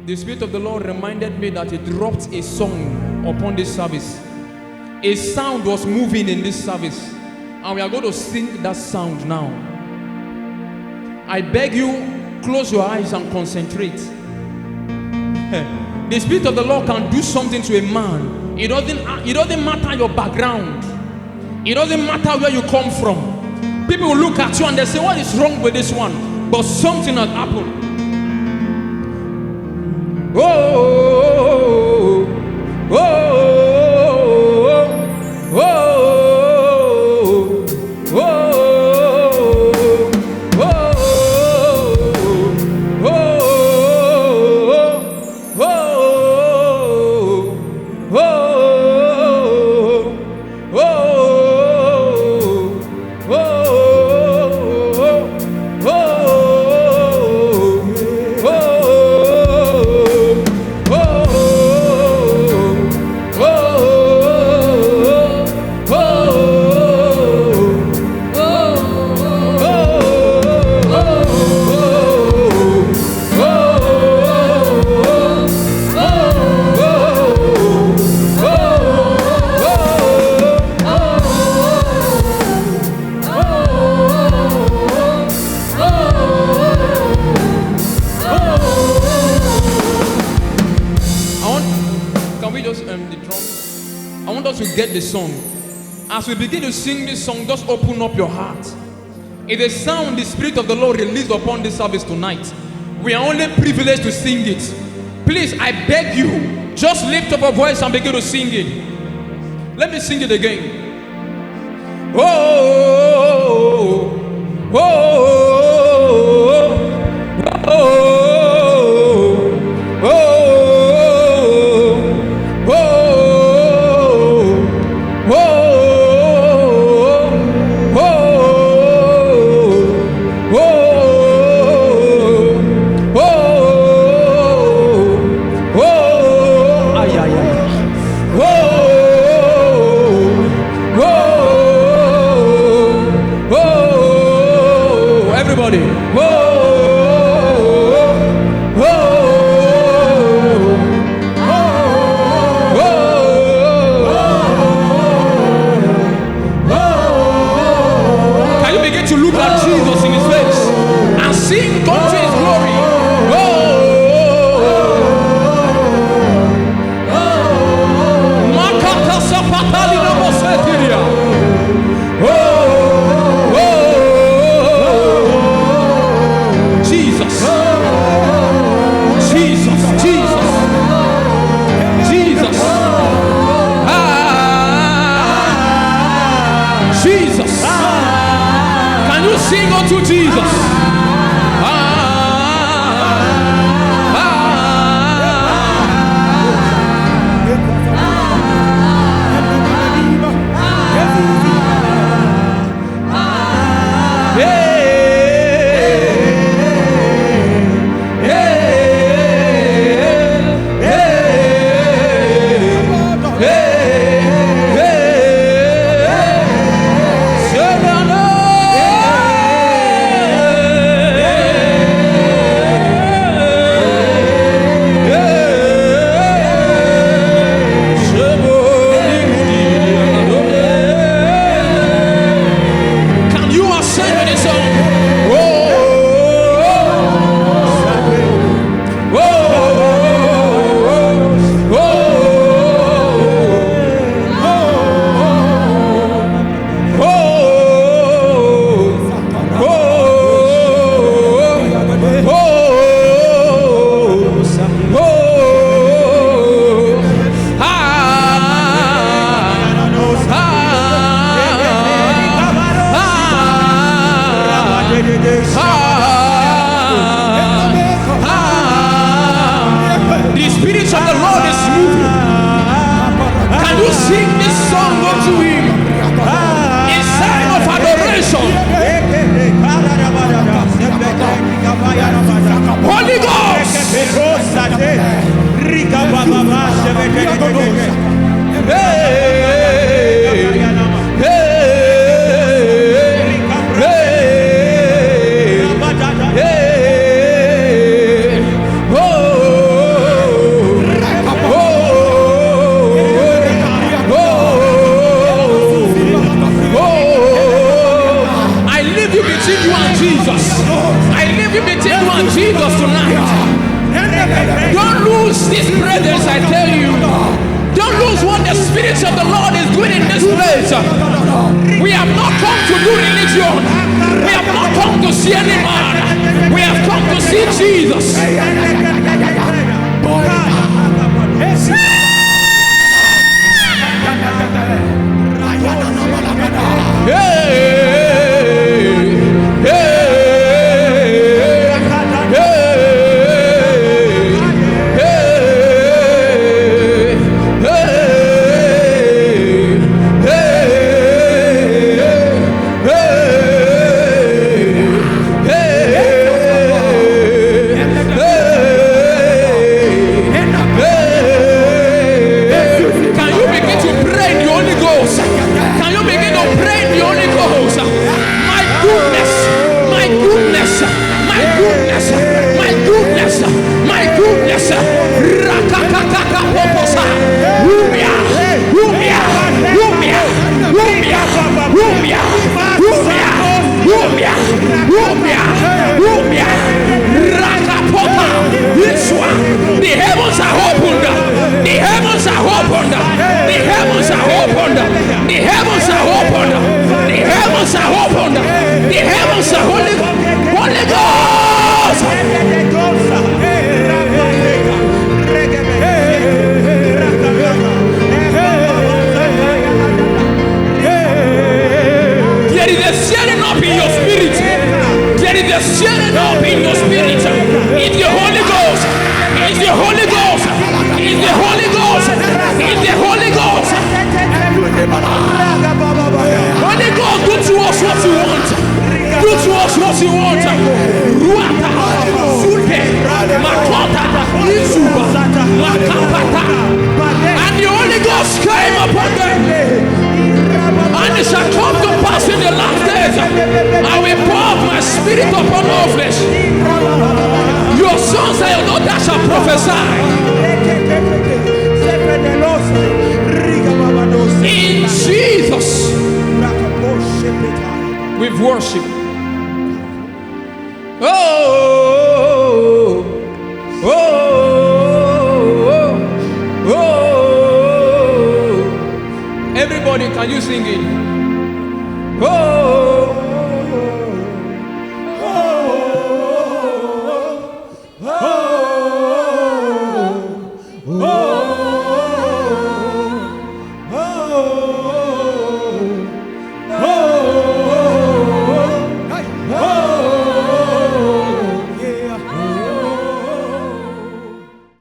The Spirit of the Lord reminded me that He dropped a song upon this service. A sound was moving in this service, and we are going to sing that sound now. I beg you, close your eyes and concentrate. The Spirit of the Lord can do something to a man. It doesn't matter your background. It doesn't matter where you come from. People will look at you and they say, what is wrong with this one? But something has happened. Oh, oh, oh, oh, oh. Get the song. As we begin to sing this song, just open up your heart. It's a sound the Spirit of the Lord released upon this service tonight. We are only privileged to sing it. Please, I beg you, just lift up a voice and begin to sing it. Let me sing it again. Oh, oh, oh, oh, oh. Sing with this song. between you and Jesus. I leave you between you and Jesus tonight. Don't lose this presence, I tell you. Don't lose what the Spirit of the Lord is doing in this place. We have not come to do religion. We have not come to see any man. We have come to see Jesus. The heavens are opened. The heavens are opened. The heavens are opened. The heavens are opened. The heavens are opened. The heavens are Holy Ghost. There is a stirring up in your spirit. There is a stirring up in your spirit. It's the Holy Ghost. It's the Holy Ghost. It's the Holy Ghost. It's the Holy Ghost. Holy Ghost, do to us what you want. Do to us what you want. Ruata, Sulte, Makota, Izuba, Makapata. And the Holy Ghost came upon them. And it shall come to pass in the last days. I will pour out my spirit upon all flesh. Your sons and your daughters shall prophesy. In Jesus, we've worshipped. Oh, oh, oh, oh. Everybody, can you sing it? Oh.